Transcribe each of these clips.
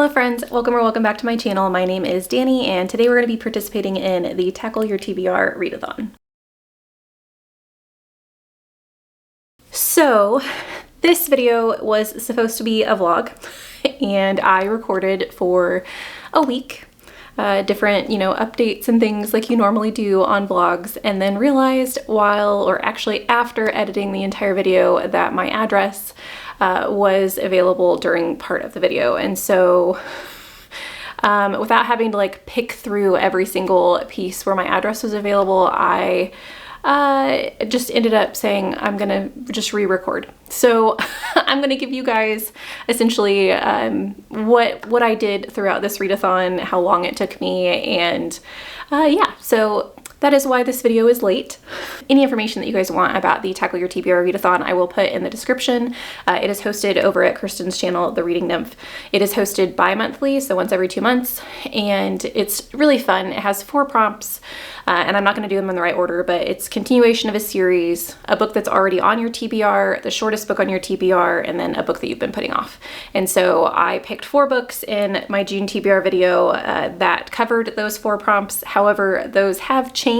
Hello friends, welcome back to my channel. My name is Danny and today we're going to be participating in the Tackle Your TBR Readathon. So this video was supposed to be a vlog and I recorded for a week. Different, updates and things like you normally do on vlogs, and then realized after editing the entire video that my address was available during part of the video. And so without having to pick through every single piece where my address was available, I just ended up saying I'm gonna just re-record. So I'm gonna give you guys essentially what I did throughout this readathon, how long it took me, and yeah, so that is why this video is late. Any information that you guys want about the Tackle Your TBR Readathon, I will put in the description. It is hosted over at Kristen's channel, The Reading Nymph. It is hosted bi-monthly, so once every 2 months, and it's really fun. It has 4 prompts, and I'm not going to do them in the right order, but it's continuation of a series, a book that's already on your TBR, the shortest book on your TBR, and then a book that you've been putting off. And so I picked 4 books in my June TBR video that covered those 4 prompts. However, those have changed,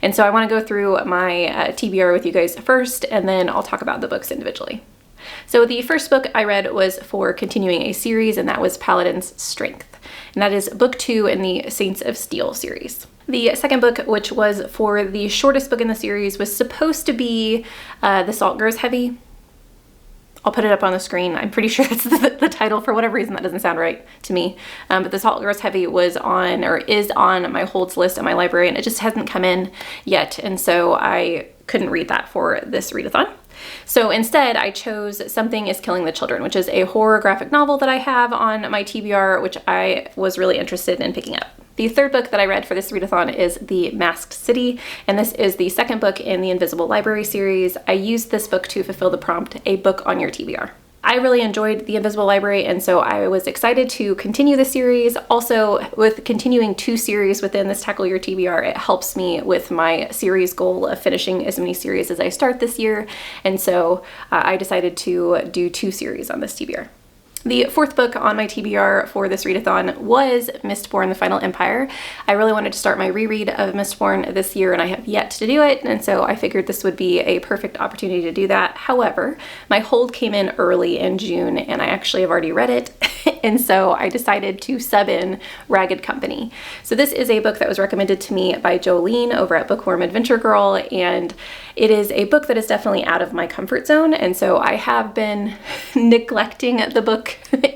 and so I want to go through my TBR with you guys first, and then I'll talk about the books individually. So the first book I read was for continuing a series, and that was Paladin's Strength, and that is book 2 in the Saints of Steel series. The second book, which was for the shortest book in the series, was supposed to be The Salt Grows Heavy. I'll put it up on the screen. I'm pretty sure that's the title. For whatever reason, that doesn't sound right to me. But The Salt Grows Heavy was on, or is on, my holds list at my library, and it just hasn't come in yet. And so I couldn't read that for this readathon. So instead, I chose Something is Killing the Children, which is a horror graphic novel that I have on my TBR, which I was really interested in picking up. The third book that I read for this readathon is The Masked City, and this is the second book in the Invisible Library series. I used this book to fulfill the prompt, a book on your TBR. I really enjoyed The Invisible Library, and so I was excited to continue the series. Also, with continuing 2 series within this Tackle Your TBR, it helps me with my series goal of finishing as many series as I start this year, and so I decided to do 2 series on this TBR. The fourth book on my TBR for this readathon was Mistborn: The Final Empire. I really wanted to start my reread of Mistborn this year, and I have yet to do it, and so I figured this would be a perfect opportunity to do that. However, my hold came in early in June, and I actually have already read it, and so I decided to sub in Ragged Company. So this is a book that was recommended to me by Jolene over at Bookworm Adventure Girl, and it is a book that is definitely out of my comfort zone, and so I have been neglecting the book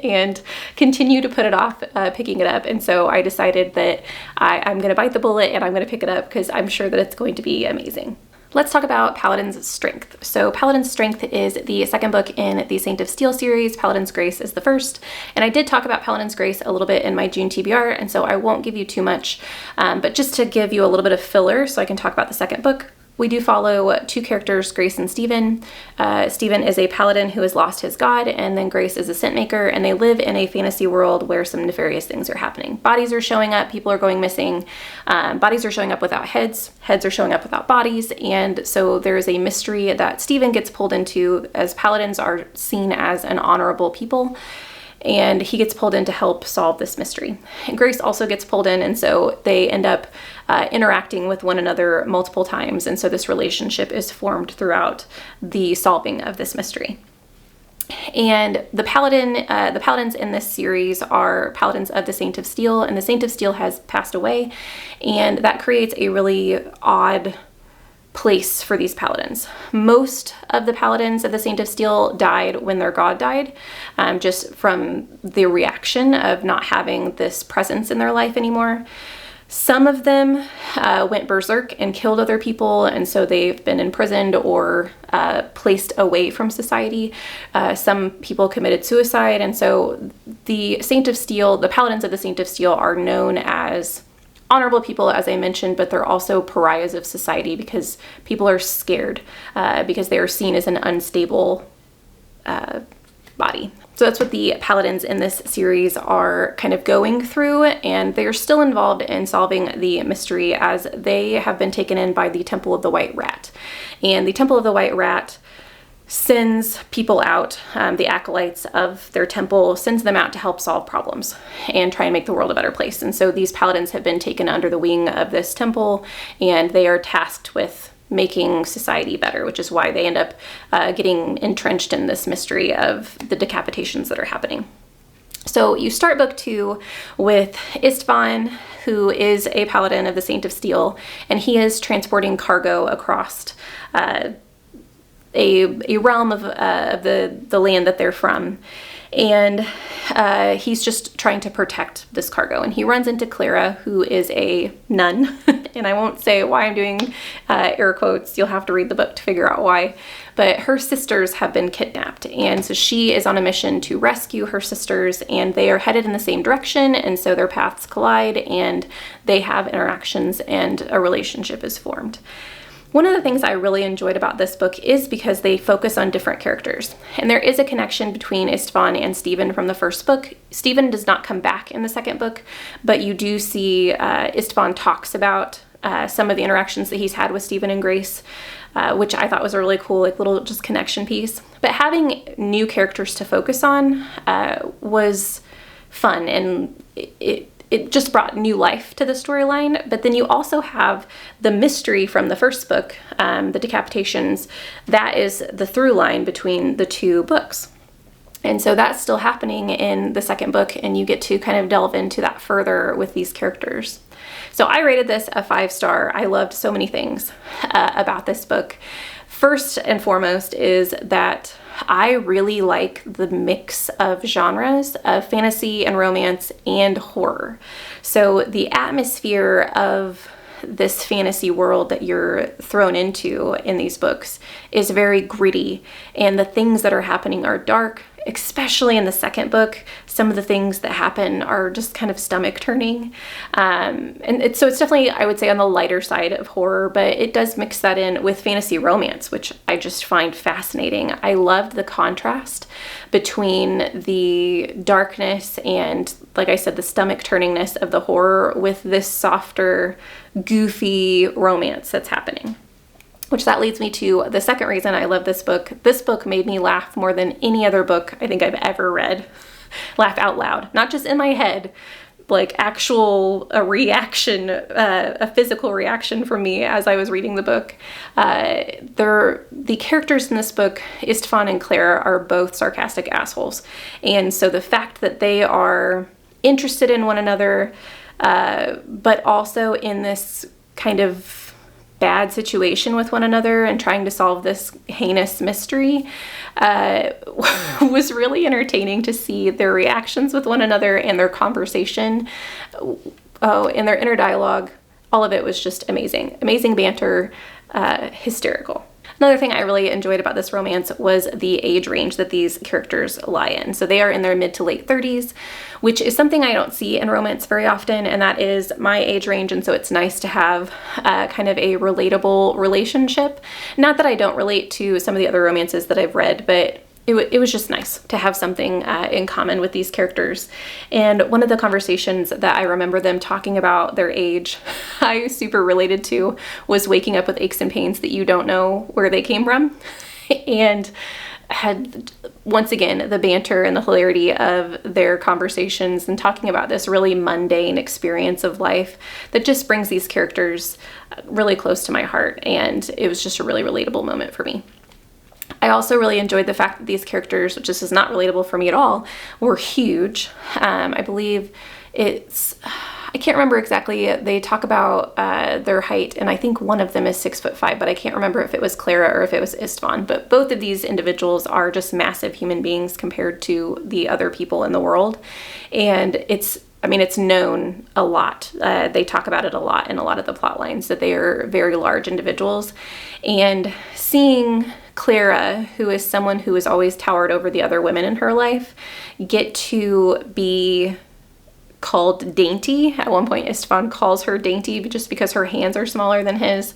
and continue to put it off picking it up, and so I decided that I'm going to bite the bullet and I'm going to pick it up because I'm sure that it's going to be amazing. Let's talk about Paladin's Strength. So Paladin's Strength is the second book in the Saint of Steel series. Paladin's Grace is the first, and I did talk about Paladin's Grace a little bit in my June TBR, and so I won't give you too much, but just to give you a little bit of filler so I can talk about the second book. We do follow 2 characters, Grace and Stephen. Stephen is a paladin who has lost his god, and then Grace is a scent maker, and they live in a fantasy world where some nefarious things are happening. Bodies are showing up, people are going missing, bodies are showing up without heads, heads are showing up without bodies, and so there is a mystery that Stephen gets pulled into, as paladins are seen as an honorable people, and he gets pulled in to help solve this mystery. And Grace also gets pulled in, and so they end up interacting with one another multiple times, and so this relationship is formed throughout the solving of this mystery. And the paladins in this series are paladins of the Saint of Steel, and the Saint of Steel has passed away, and that creates a really odd place for these paladins. Most of the paladins of the Saint of Steel died when their god died, just from the reaction of not having this presence in their life anymore. Some of them went berserk and killed other people, and so they've been imprisoned or placed away from society. Some people committed suicide, and so the Saint of Steel, the paladins of the Saint of Steel, are known as honorable people, as I mentioned, but they're also pariahs of society because people are scared because they are seen as an unstable body. So that's what the paladins in this series are kind of going through, and they are still involved in solving the mystery as they have been taken in by the Temple of the White Rat. And the Temple of the White Rat sends people out, the acolytes of their temple, sends them out to help solve problems and try and make the world a better place. And so these paladins have been taken under the wing of this temple, and they are tasked with making society better, which is why they end up getting entrenched in this mystery of the decapitations that are happening. So you start book 2 with Istvan, who is a paladin of the Saint of Steel, and he is transporting cargo across a realm of the land that they're from. And he's just trying to protect this cargo. And he runs into Clara, who is a nun. And I won't say why I'm doing air quotes. You'll have to read the book to figure out why. But her sisters have been kidnapped. And so she is on a mission to rescue her sisters. And they are headed in the same direction. And so their paths collide. And they have interactions. And a relationship is formed. One of the things I really enjoyed about this book is because they focus on different characters. And there is a connection between Istvan and Stephen from the first book. Stephen does not come back in the second book, but you do see Istvan talks about some of the interactions that he's had with Stephen and Grace, which I thought was a really cool, like, little just connection piece. But having new characters to focus on was fun, and it just brought new life to the storyline. But then you also have the mystery from the first book, the decapitations. That is the through line between the two books. And so that's still happening in the second book, and you get to kind of delve into that further with these characters. So I rated this a 5-star. I loved so many things about this book. First and foremost is that I really like the mix of genres of fantasy and romance and horror. So the atmosphere of this fantasy world that you're thrown into in these books is very gritty, and the things that are happening are dark. Especially in the second book, some of the things that happen are just kind of stomach turning. So it's definitely, I would say, on the lighter side of horror, but it does mix that in with fantasy romance, which I just find fascinating. I loved the contrast between the darkness and, like I said, the stomach turningness of the horror with this softer, goofy romance that's happening. Which that leads me to the second reason I love this book. This book made me laugh more than any other book I think I've ever read. Laugh out loud. Not just in my head, like a reaction, a physical reaction from me as I was reading the book. The characters in this book, Istvan and Clara, are both sarcastic assholes. And so the fact that they are interested in one another, but also in this kind of bad situation with one another and trying to solve this heinous mystery was really entertaining to see their reactions with one another and their conversation. And their inner dialogue. All of it was just amazing. Amazing banter, hysterical. Another thing I really enjoyed about this romance was the age range that these characters lie in. So they are in their mid to late 30s, which is something I don't see in romance very often, and that is my age range, and so it's nice to have kind of a relatable relationship. Not that I don't relate to some of the other romances that I've read, but it was just nice to have something in common with these characters. And one of the conversations that I remember them talking about their age, I super related to, was waking up with aches and pains that you don't know where they came from. And had, once again, the banter and the hilarity of their conversations and talking about this really mundane experience of life that just brings these characters really close to my heart. And it was just a really relatable moment for me. I also really enjoyed the fact that these characters, which this is not relatable for me at all, were huge. I believe I can't remember exactly. They talk about their height, and I think one of them is 6'5", but I can't remember if it was Clara or if it was Istvan. But both of these individuals are just massive human beings compared to the other people in the world. And it's known a lot. They talk about it a lot in a lot of the plot lines, that they are very large individuals. And seeing Clara, who is someone who has always towered over the other women in her life, get to be called dainty. At one point, Istvan calls her dainty just because her hands are smaller than his,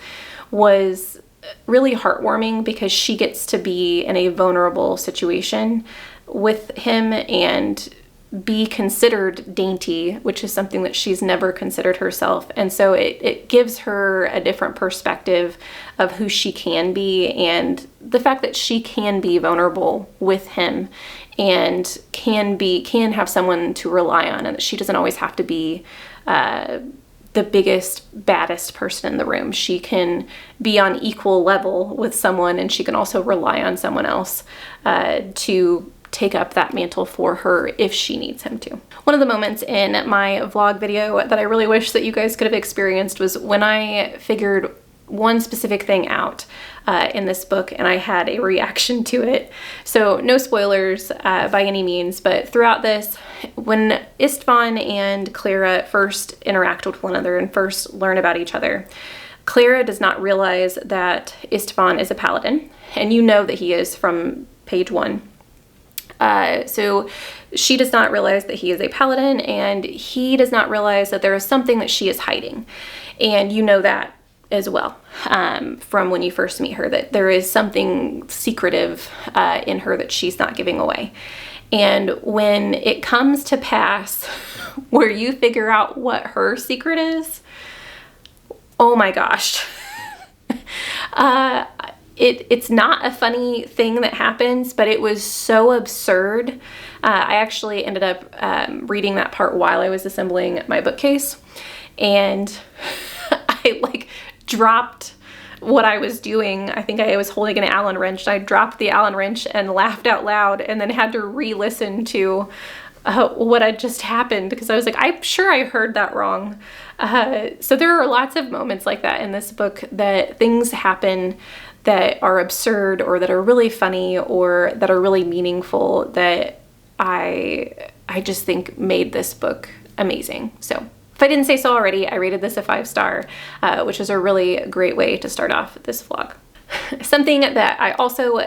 was really heartwarming, because she gets to be in a vulnerable situation with him, and be considered dainty, which is something that she's never considered herself. And so it gives her a different perspective of who she can be, and the fact that she can be vulnerable with him and can have someone to rely on, and that she doesn't always have to be the biggest, baddest person in the room. She can be on equal level with someone, and she can also rely on someone else to take up that mantle for her if she needs him to. One of the moments in my vlog video that I really wish that you guys could have experienced was when I figured one specific thing out in this book, and I had a reaction to it. So no spoilers by any means, but throughout this, when Istvan and Clara first interact with one another and first learn about each other, Clara does not realize that Istvan is a paladin, and you know that he is from page 1. So she does not realize that he is a paladin, and he does not realize that there is something that she is hiding. And you know that as well from when you first meet her, that there is something secretive in her that she's not giving away. And when it comes to pass where you figure out what her secret is, oh my gosh. It's not a funny thing that happens, but it was so absurd. I actually ended up reading that part while I was assembling my bookcase, and I dropped what I was doing. I think I was holding an Allen wrench. I dropped the Allen wrench and laughed out loud, and then had to re-listen to what had just happened, because I was like, I'm sure I heard that wrong. So there are lots of moments like that in this book, that things happen that are absurd, or that are really funny, or that are really meaningful, that I just think made this book amazing. So if I didn't say so already, I rated this a 5-star, which is a really great way to start off this vlog. Something that I also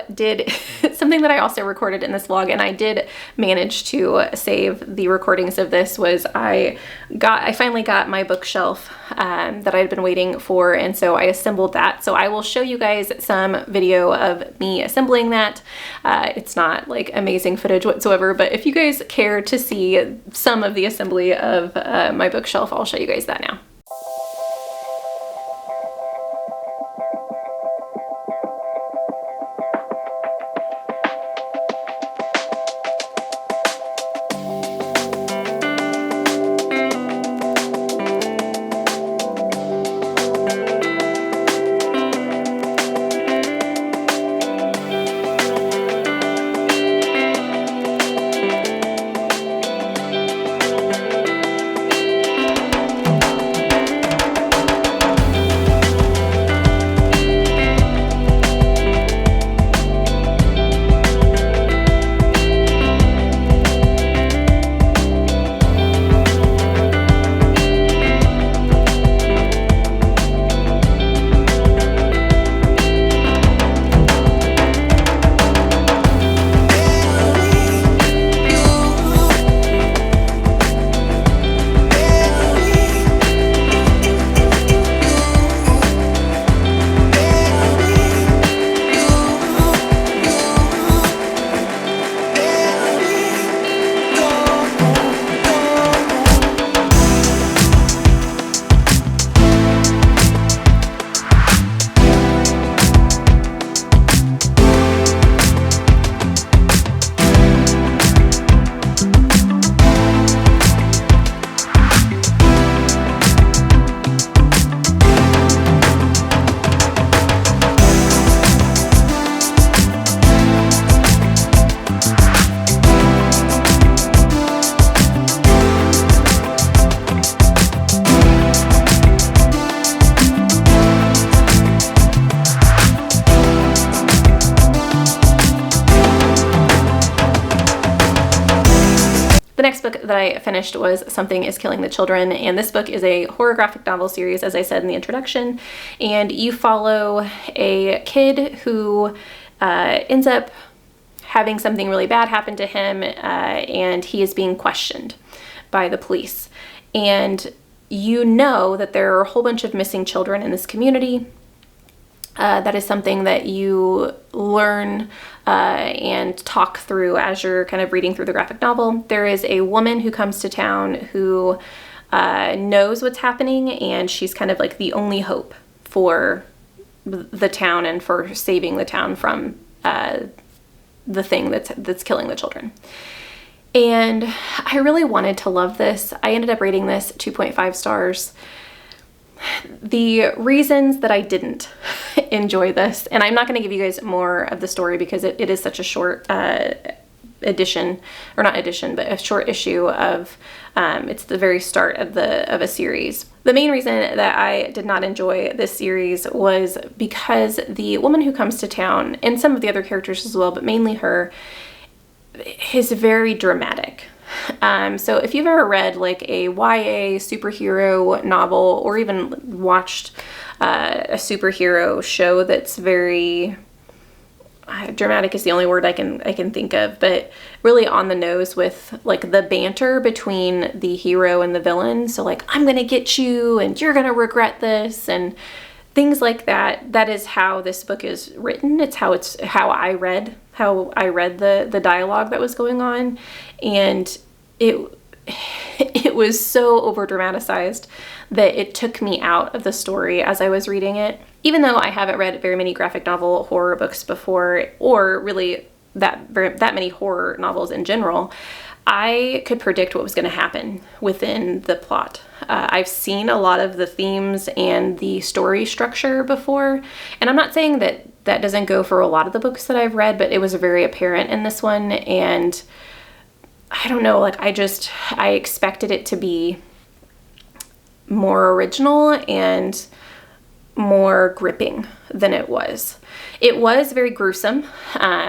recorded in this vlog, and I did manage to save the recordings of this, was I finally got my bookshelf that I had been waiting for, and so I assembled that. So I will show you guys some video of me assembling that. It's not like amazing footage whatsoever, but if you guys care to see some of the assembly of my bookshelf, I'll show you guys that now. The next book that I finished was Something is Killing the Children, and this book is a horror graphic novel series, as I said in the introduction, and you follow a kid who ends up having something really bad happen to him, and he is being questioned by the police. And you know that there are a whole bunch of missing children in this community, That is something that you learn and talk through as you're kind of reading through the graphic novel. There is a woman who comes to town who knows what's happening, and she's kind of like the only hope for the town and for saving the town from the thing that's killing the children. And I really wanted to love this. I ended up rating this 2.5 stars. The reasons that I didn't enjoy this, and I'm not going to give you guys more of the story because it is such a short edition, or not edition, but a short issue of, it's the very start of a series. The main reason that I did not enjoy this series was because the woman who comes to town, and some of the other characters as well, but mainly her, is very dramatic. So if you've ever read like a YA superhero novel, or even watched a superhero show that's very dramatic is the only word I can think of, but really on the nose with like the banter between the hero and the villain. So like, I'm gonna get you and you're gonna regret this, and things like that. That is how this book is written. It's how I read the dialogue that was going on, and it was so over dramatized that it took me out of the story as I was reading it. Even though I haven't read very many graphic novel horror books before, or really that many horror novels in general, I could predict what was going to happen within the plot. I've seen a lot of the themes and the story structure before, and I'm not saying that doesn't go for a lot of the books that I've read, but it was very apparent in this one, and I don't know, like I expected it to be more original and more gripping than it was. It was very gruesome,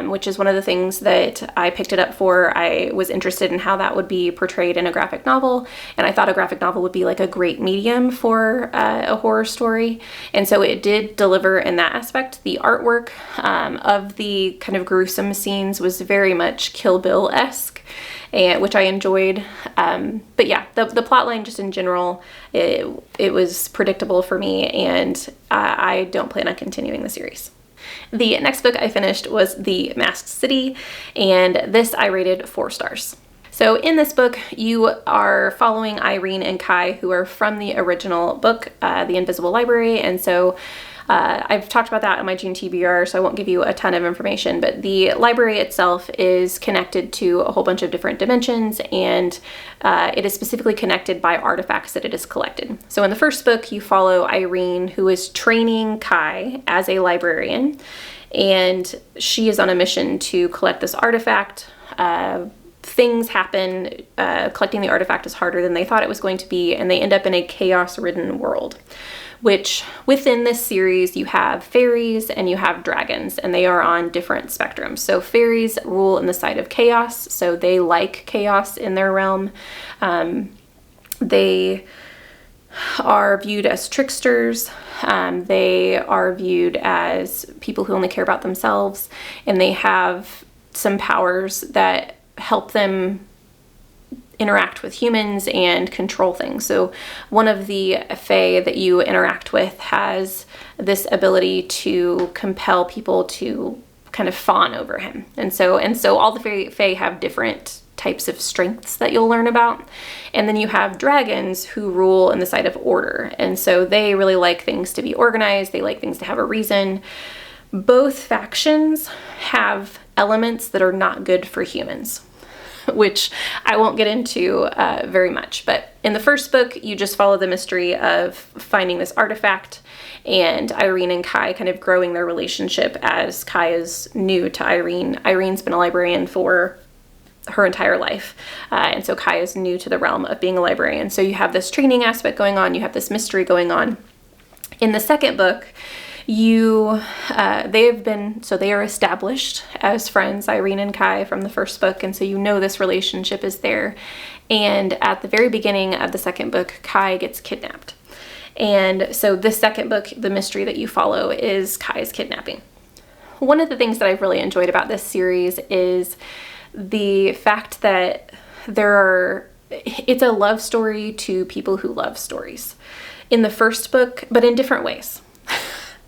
which is one of the things that I picked it up for. I was interested in how that would be portrayed in a graphic novel, and I thought a graphic novel would be like a great medium for a horror story, and so it did deliver in that aspect. The artwork of the kind of gruesome scenes was very much Kill Bill-esque, which I enjoyed. But yeah, the plot line just in general, it was predictable for me, and I don't plan on continuing the series. The next book I finished was The Masked City, and this I rated 4 stars. So in this book, you are following Irene and Kai, who are from the original book, The Invisible Library, and so I've talked about that in my June TBR, so I won't give you a ton of information, but the library itself is connected to a whole bunch of different dimensions, and it is specifically connected by artifacts that it has collected. So in the first book, you follow Irene, who is training Kai as a librarian, and she is on a mission to collect this artifact. Things happen, collecting the artifact is harder than they thought it was going to be, and they end up in a chaos-ridden world, which within this series you have fairies and you have dragons, and they are on different spectrums. So fairies rule in the side of chaos, so they like chaos in their realm. They are viewed as tricksters, they are viewed as people who only care about themselves, and they have some powers that help them interact with humans and control things. So one of the fae that you interact with has this ability to compel people to kind of fawn over him. And so all the fae have different types of strengths that you'll learn about. And then you have dragons who rule in the side of order. And so they really like things to be organized. They like things to have a reason. Both factions have elements that are not good for humans, which I won't get into very much. But in the first book, you just follow the mystery of finding this artifact, and Irene and Kai kind of growing their relationship as Kai is new to Irene. Irene's been a librarian for her entire life, and so Kai is new to the realm of being a librarian. So you have this training aspect going on, you have this mystery going on. In the second book, they are established as friends, Irene and Kai, from the first book, and so you know this relationship is there. And at the very beginning of the second book, Kai gets kidnapped. And so this second book, the mystery that you follow is Kai's kidnapping. One of the things that I've really enjoyed about this series is the fact that it's a love story to people who love stories. In the first book, but in different ways.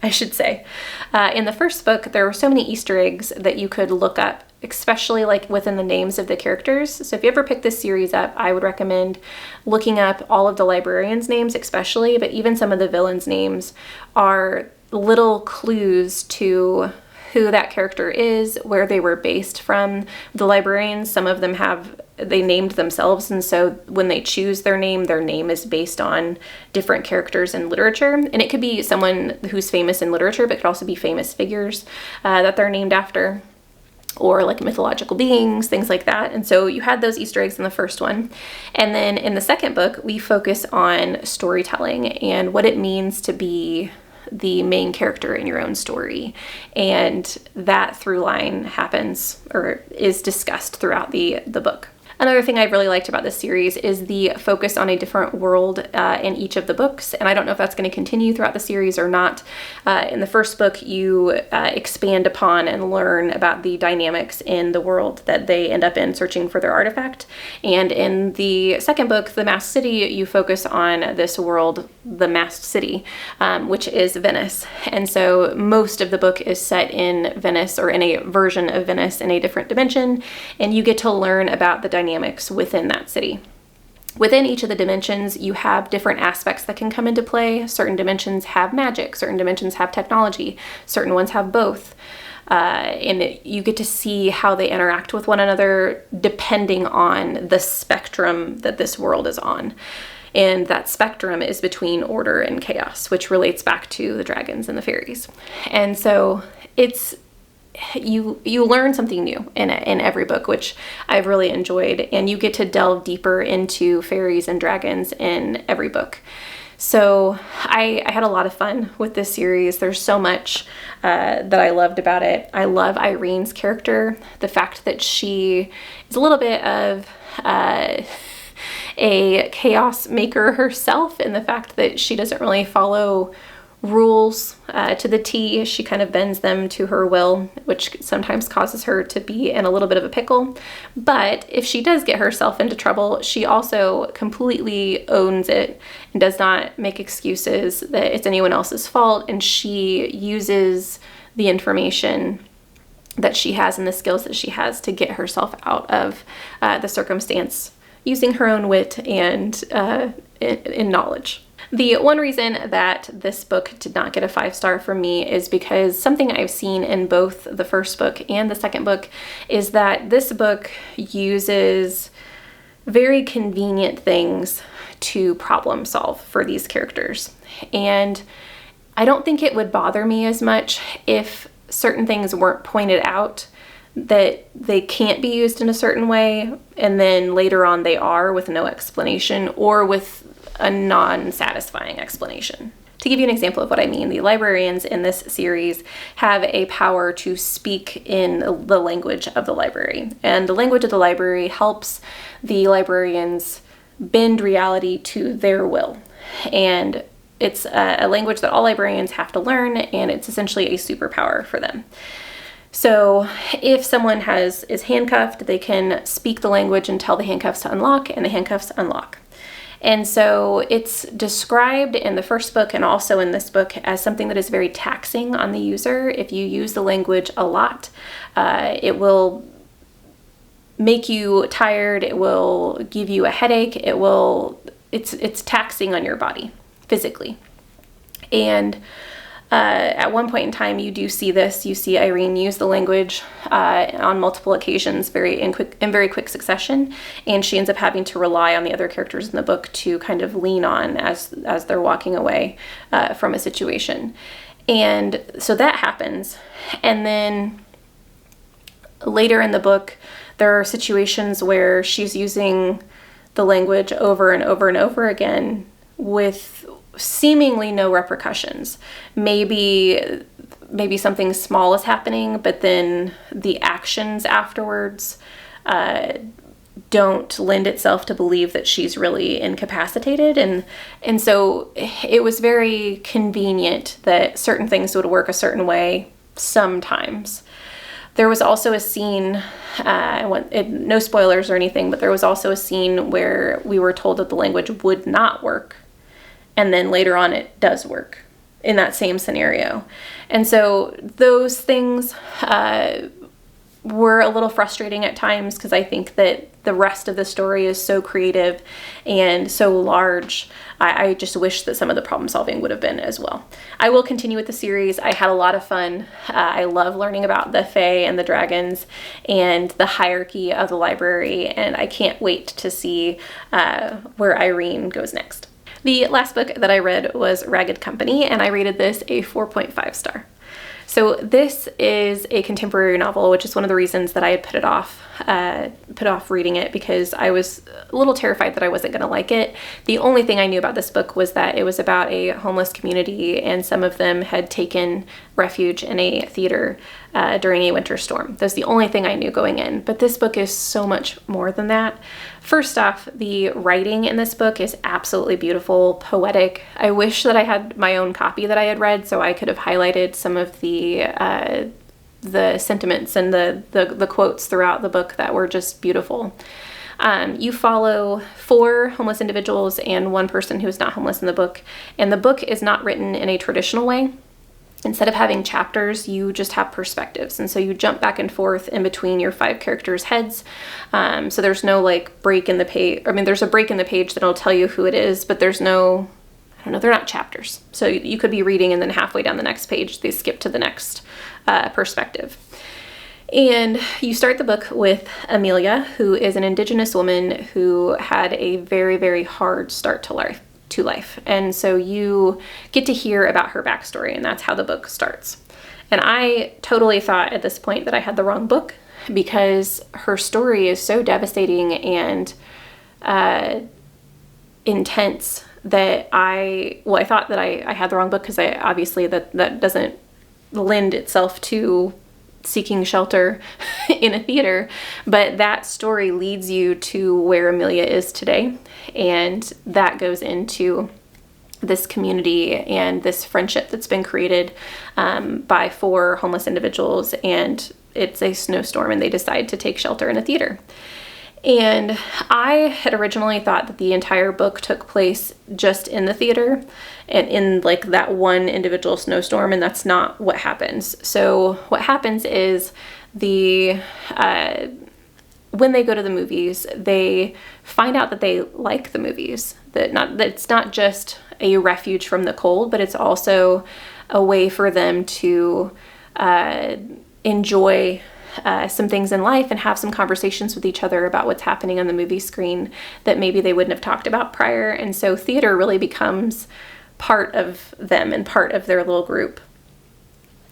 I should say. In the first book, there were so many Easter eggs that you could look up, especially like within the names of the characters. So if you ever pick this series up, I would recommend looking up all of the librarians' names especially, but even some of the villains' names are little clues to who that character is, where they were based from. The librarians, some of them they named themselves, and so when they choose their name is based on different characters in literature. And it could be someone who's famous in literature, but it could also be famous figures that they're named after, or like mythological beings, things like that. And so you had those Easter eggs in the first one. And then in the second book, we focus on storytelling and what it means to be the main character in your own story. And that through line happens or is discussed throughout the book. Another thing I've really liked about this series is the focus on a different world in each of the books, and I don't know if that's going to continue throughout the series or not. In the first book, you expand upon and learn about the dynamics in the world that they end up in searching for their artifact, and in the second book, The Masked City, you focus on this world, the Masked City, which is Venice. And so most of the book is set in Venice, or in a version of Venice in a different dimension, and you get to learn about the dynamics within that city. Within each of the dimensions, you have different aspects that can come into play. Certain dimensions have magic, certain dimensions have technology, certain ones have both. And you get to see how they interact with one another depending on the spectrum that this world is on. And that spectrum is between order and chaos, which relates back to the dragons and the fairies. And so you learn something new in every book, which I've really enjoyed, and you get to delve deeper into fairies and dragons in every book. So I had a lot of fun with this series. There's so much that I loved about it. I love Irene's character, the fact that she is a little bit of a chaos maker herself, and the fact that she doesn't really follow rules to the T. She kind of bends them to her will, which sometimes causes her to be in a little bit of a pickle. But if she does get herself into trouble, she also completely owns it and does not make excuses that it's anyone else's fault, and she uses the information that she has and the skills that she has to get herself out of the circumstance using her own wit and in knowledge. The one reason that this book did not get a 5-star from me is because something I've seen in both the first book and the second book is that this book uses very convenient things to problem solve for these characters. And I don't think it would bother me as much if certain things weren't pointed out, that they can't be used in a certain way, and then later on they are with no explanation or with a non-satisfying explanation. To give you an example of what I mean, the librarians in this series have a power to speak in the language of the library. And the language of the library helps the librarians bend reality to their will. And it's a language that all librarians have to learn, and it's essentially a superpower for them. So if someone is handcuffed, they can speak the language and tell the handcuffs to unlock, and the handcuffs unlock. And so it's described in the first book and also in this book as something that is very taxing on the user. If you use the language a lot, it will make you tired, it will give you a headache, it's taxing on your body physically. And at one point in time, you do see this. You see Irene use the language on multiple occasions, in very quick succession, and she ends up having to rely on the other characters in the book to kind of lean on as they're walking away from a situation. And so that happens. And then later in the book, there are situations where she's using the language over and over and over again with seemingly no repercussions. Maybe something small is happening, but then the actions afterwards don't lend itself to believe that she's really incapacitated. And so it was very convenient that certain things would work a certain way sometimes. There was also a scene, no spoilers or anything, but there was also a scene where we were told that the language would not work. And then later on it does work. in that same scenario. And so those things were a little frustrating at times, because I think that the rest of the story is so creative and so large. I just wish that some of the problem solving would have been as well. I will continue with the series. I had a lot of fun. I love learning about the Fae and the dragons and the hierarchy of the library, and I can't wait to see where Irene goes next. The last book that I read was Ragged Company, and I rated this a 4.5 star. So this is a contemporary novel, which is one of the reasons that I had put off reading it, because I was a little terrified that I wasn't going to like it. The only thing I knew about this book was that it was about a homeless community, and some of them had taken refuge in a theater during a winter storm. That's the only thing I knew going in. But this book is so much more than that. First off, the writing in this book is absolutely beautiful, poetic. I wish that I had my own copy that I had read, so I could have highlighted some of the sentiments and the quotes throughout the book that were just beautiful. You follow 4 homeless individuals and 1 person who is not homeless in the book, and the book is not written in a traditional way. Instead of having chapters, you just have perspectives. And so you jump back and forth in between your 5 characters' heads. So there's no like break in the page. I mean, there's a break in the page that'll tell you who it is, but there's no, I don't know, they're not chapters. So you could be reading and then halfway down the next page, they skip to the next perspective. And you start the book with Amelia, who is an Indigenous woman who had a very, very hard start to life. And so you get to hear about her backstory, and that's how the book starts. And I totally thought at this point that I had the wrong book, because her story is so devastating and intense that I thought that I had the wrong book, because I obviously that doesn't lend itself to seeking shelter in a theater, but that story leads you to where Amelia is today, and that goes into this community and this friendship that's been created by 4 homeless individuals, and it's a snowstorm and they decide to take shelter in a theater. And I had originally thought that the entire book took place just in the theater and in like that one individual snowstorm, and that's not what happens. So what happens is when they go to the movies, they find out that they like the movies, that it's not just a refuge from the cold, but it's also a way for them to enjoy some things in life and have some conversations with each other about what's happening on the movie screen that maybe they wouldn't have talked about prior. And so theater really becomes part of them and part of their little group.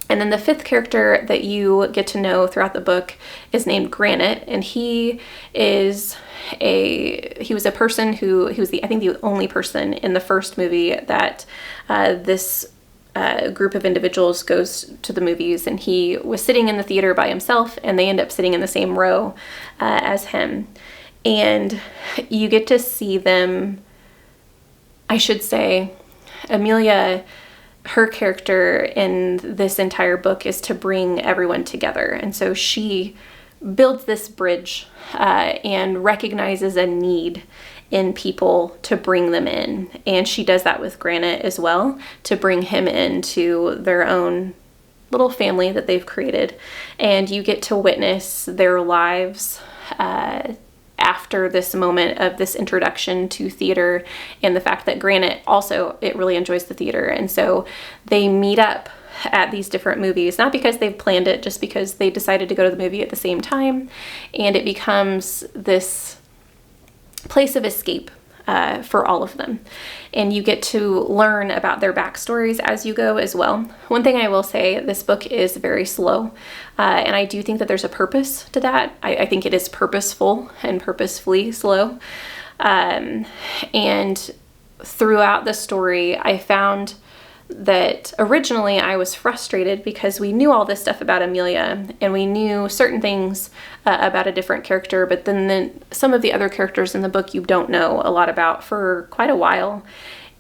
And then the 5th character that you get to know throughout the book is named Granite, and he was a person who was I think the only person in the first movie that this group of individuals goes to the movies, and he was sitting in the theater by himself, and they end up sitting in the same row as him. And you get to see them, I should say, Amelia, her character in this entire book is to bring everyone together. And so she builds this bridge and recognizes a need in people to bring them in. And she does that with Granite as well, to bring him into their own little family that they've created. And you get to witness their lives after this moment of this introduction to theater, and the fact that Granite also, it really enjoys the theater. And so they meet up at these different movies, not because they've planned it, just because they decided to go to the movie at the same time. And it becomes this place of escape for all of them. And you get to learn about their backstories as you go as well. One thing I will say, this book is very slow, and I do think that there's a purpose to that. I think it is purposeful and purposefully slow. And throughout the story, I found that originally I was frustrated because we knew all this stuff about Amelia and we knew certain things about a different character, but then some of the other characters in the book you don't know a lot about for quite a while.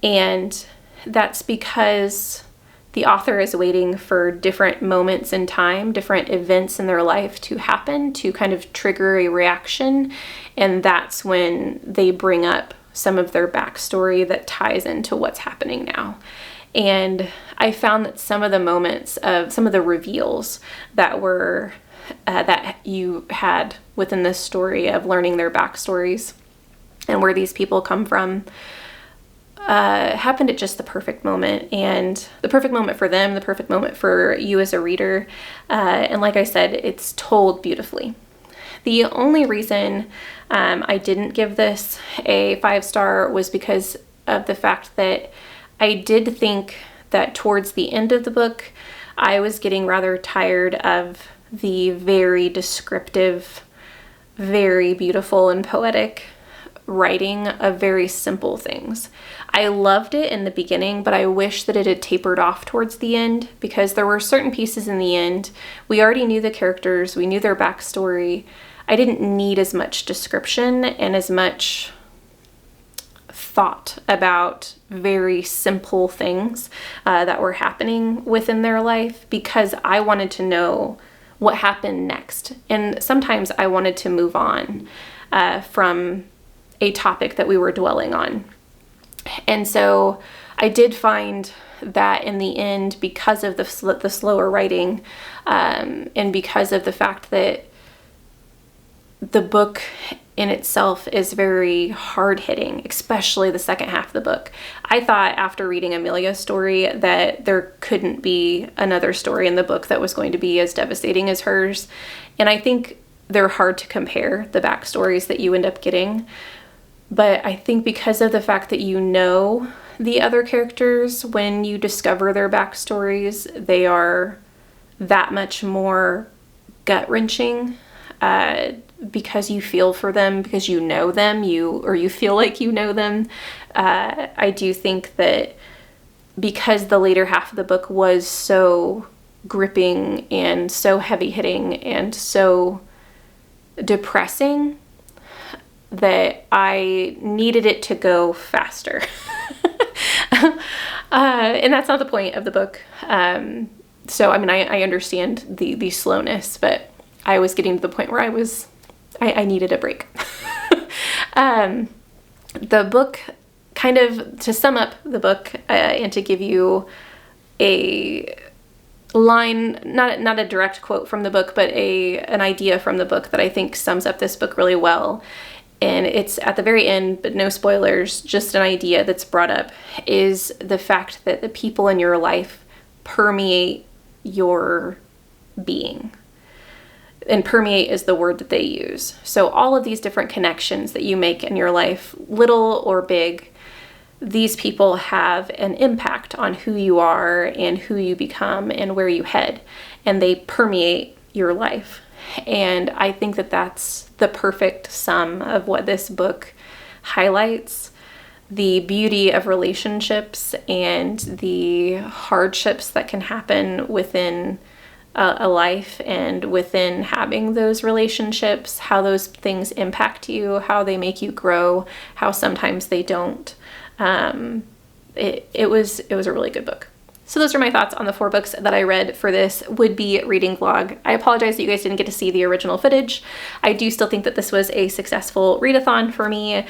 And that's because the author is waiting for different moments in time, different events in their life to happen to kind of trigger a reaction. And that's when they bring up some of their backstory that ties into what's happening now. And I found that some of the moments of some of the reveals that were that you had within this story of learning their backstories and where these people come from happened at just the perfect moment, and the perfect moment for them, the perfect moment for you as a reader. And like I said, it's told beautifully. The only reason I didn't give this a 5-star was because of the fact that I did think that towards the end of the book, I was getting rather tired of the very descriptive, very beautiful and poetic writing of very simple things. I loved it in the beginning, but I wish that it had tapered off towards the end, because there were certain pieces in the end. We already knew the characters, we knew their backstory. I didn't need as much description and as much thought about very simple things that were happening within their life, because I wanted to know what happened next. And sometimes I wanted to move on from a topic that we were dwelling on. And so I did find that in the end, because of the slower writing, and because of the fact that the book in itself is very hard-hitting, especially the second half of the book. I thought after reading Amelia's story that there couldn't be another story in the book that was going to be as devastating as hers. And I think they're hard to compare, the backstories that you end up getting. But I think because of the fact that you know the other characters, when you discover their backstories, they are that much more gut-wrenching, because you feel for them, because you know them, you feel like you know them. I do think that because the later half of the book was so gripping and so heavy-hitting and so depressing, that I needed it to go faster. And that's not the point of the book. So, I mean, I understand the slowness, but I was getting to the point where I needed a break. The book, kind of, to sum up the book, and to give you a line, not a direct quote from the book, but an idea from the book that I think sums up this book really well. And it's at the very end, but no spoilers, just an idea that's brought up, is the fact that the people in your life permeate your being. And permeate is the word that they use. So all of these different connections that you make in your life, little or big, these people have an impact on who you are and who you become and where you head. And they permeate your life. And I think that that's the perfect sum of what this book highlights: the beauty of relationships and the hardships that can happen within a life and within having those relationships, how those things impact you, how they make you grow, how sometimes they don't. It was a really good book. So those are my thoughts on the 4 books that I read for this would-be reading vlog. I apologize that you guys didn't get to see the original footage. I do still think that this was a successful readathon for me,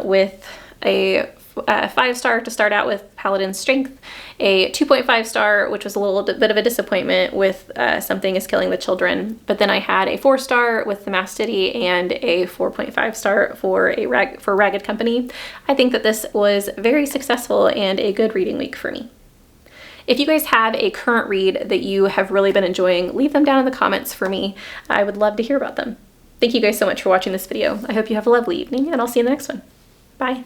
with a 5-star to start out with Paladin's Strength, a 2.5-star, which was a little bit of a disappointment with Something is Killing the Children, but then I had a 4-star with The Mastity and a 4.5-star for Ragged Company. I think that this was very successful and a good reading week for me. If you guys have a current read that you have really been enjoying, leave them down in the comments for me. I would love to hear about them. Thank you guys so much for watching this video. I hope you have a lovely evening, and I'll see you in the next one. Bye.